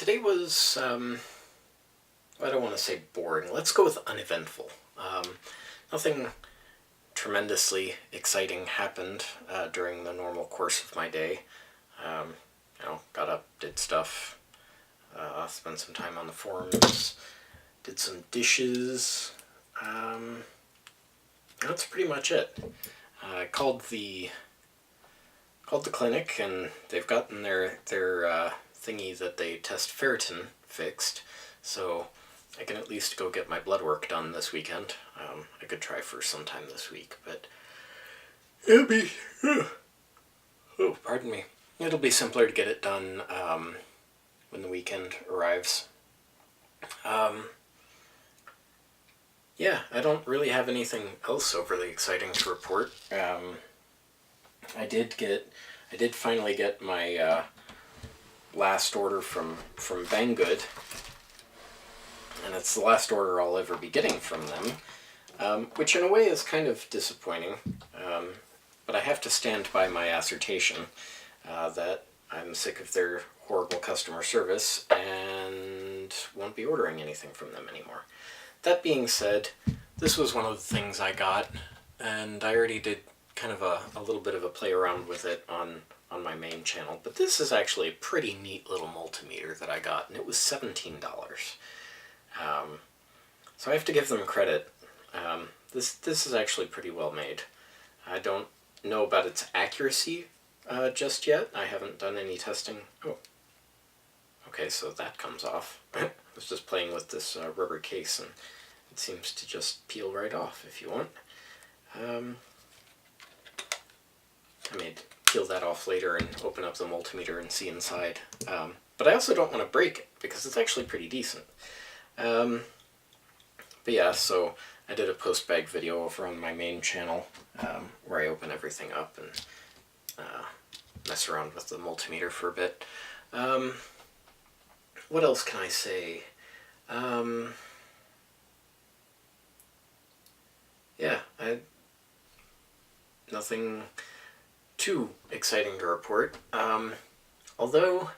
Today was, I don't want to say boring. Let's go with uneventful. Nothing tremendously exciting happened during the normal course of my day. Got up, did stuff, spent some time on the forums, did some dishes. That's pretty much it. I called the clinic, and they've gotten their thingy that they test ferritin fixed, so I can at least go get my blood work done this weekend. I could try for sometime this week, but it'll be pardon me. It'll be simpler to get it done when the weekend arrives. Yeah, I don't really have anything else overly exciting to report. I did finally get my last order from Banggood, and it's the last order I'll ever be getting from them, which in a way is kind of disappointing, but I have to stand by my assertion that I'm sick of their horrible customer service and won't be ordering anything from them anymore. That being said, this was one of the things I got, and I already did kind of a little bit of a play around with it on my main channel, but this is actually a pretty neat little multimeter that I got, and it was $17. So I have to give them credit. This is actually pretty well made. I don't know about its accuracy just yet. I haven't done any testing. Oh, okay, so that comes off. I was just playing with this rubber case, and it seems to just peel right off if you want. I may peel that off later and open up the multimeter and see inside. But I also don't want to break it, because it's actually pretty decent. But yeah, so I did a post-bag video over on my main channel where I open everything up and mess around with the multimeter for a bit. What else can I say? Yeah, nothing too exciting to report. Although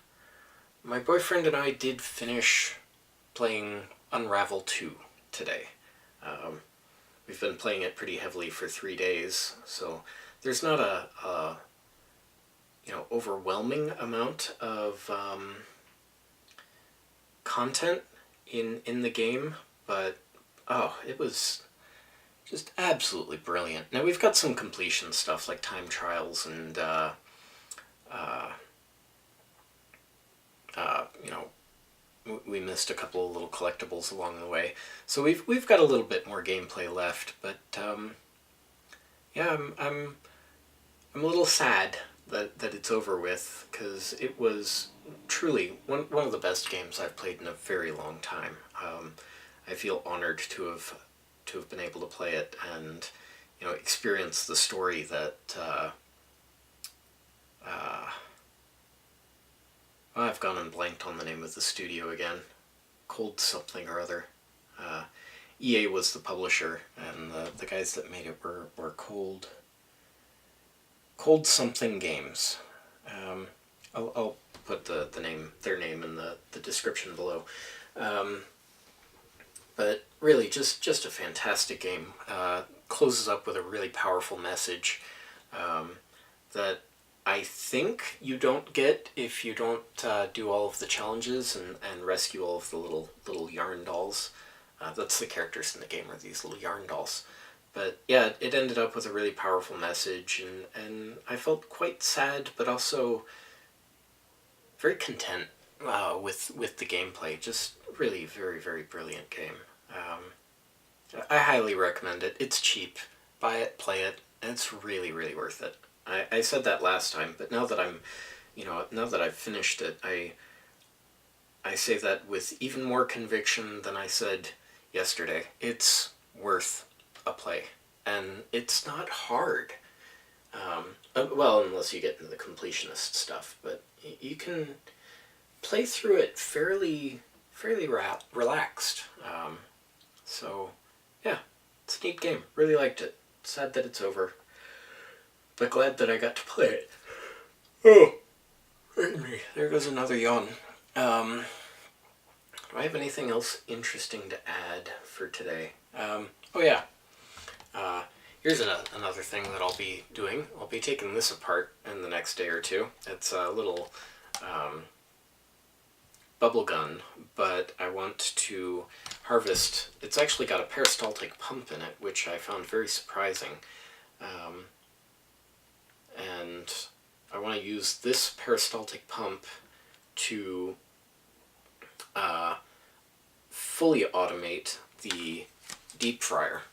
my boyfriend and I did finish playing Unravel 2 today. We've been playing it pretty heavily for 3 days, so there's not a overwhelming amount of content in the game, but it was just absolutely brilliant. Now we've got some completion stuff like time trials and we missed a couple of little collectibles along the way, so we've got a little bit more gameplay left. But yeah, I'm a little sad that it's over with, because it was truly one of the best games I've played in a very long time. I feel honored to have been able to play it and experience the story that I've gone and blanked on the name of the studio again. Cold something or other. EA was the publisher, and the guys that made it were Cold something games. I'll put their name in the description below. But really, just a fantastic game. Closes up with a really powerful message that I think you don't get if you don't do all of the challenges and rescue all of the little yarn dolls. That's the characters in the game, are these little yarn dolls. But yeah, it ended up with a really powerful message, and I felt quite sad, but also very content with the gameplay. Just really very, very brilliant game. I highly recommend it. It's cheap. Buy it, play it, and it's really, really worth it. I said that last time, but now that I've finished it, I say that with even more conviction than I said yesterday. It's worth a play, and it's not hard. Well, unless you get into the completionist stuff, but you can play through it fairly relaxed. So yeah, it's a neat game. Really liked it. Sad that it's over, but glad that I got to play it. Oh, pardon me. There goes another yawn. do I have anything else interesting to add for today? Oh yeah, here's another thing that I'll be doing. I'll be taking this apart in the next day or two. It's a little bubble gun, but I want to harvest. It's actually got a peristaltic pump in it, which I found very surprising. And I want to use this peristaltic pump to fully automate the deep fryer.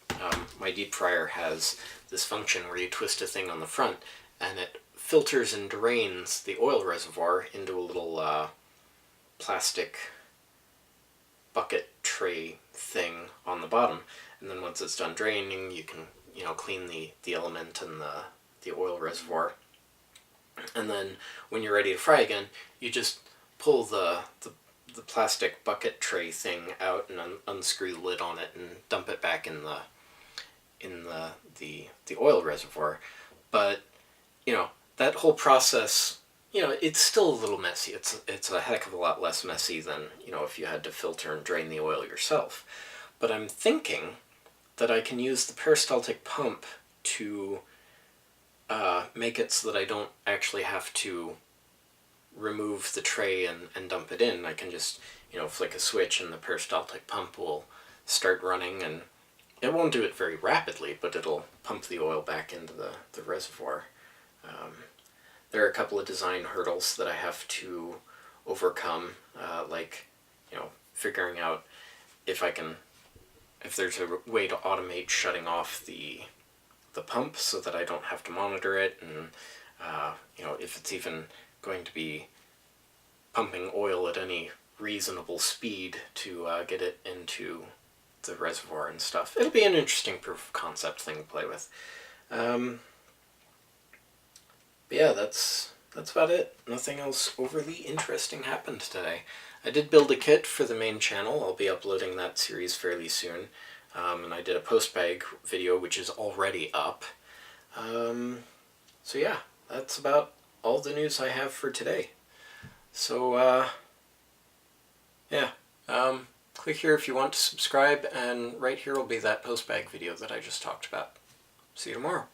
My deep fryer has this function where you twist a thing on the front and it filters and drains the oil reservoir into a little plastic bucket tray thing on the bottom. And then once it's done draining, you can clean the element and the oil reservoir. And then when you're ready to fry again, you just pull the plastic bucket tray thing out and unscrew the lid on it and dump it back in the oil reservoir. But that whole process, it's still a little messy. It's a heck of a lot less messy than if you had to filter and drain the oil yourself. But I'm thinking that I can use the peristaltic pump to make it so that I don't actually have to remove the tray and dump it in. I can just flick a switch and the peristaltic pump will start running, and it won't do it very rapidly, but it'll pump the oil back into the reservoir. There are a couple of design hurdles that I have to overcome, like figuring out if there's a way to automate shutting off the pump so that I don't have to monitor it, and if it's even going to be pumping oil at any reasonable speed to get it into the reservoir and stuff. It'll be an interesting proof of concept thing to play with. But yeah, that's about it. Nothing else overly interesting happened today. I did build a kit for the main channel. I'll be uploading that series fairly soon. And I did a post-bag video, which is already up. So yeah, that's about all the news I have for today. So, yeah. Click here if you want to subscribe, and right here will be that post-bag video that I just talked about. See you tomorrow.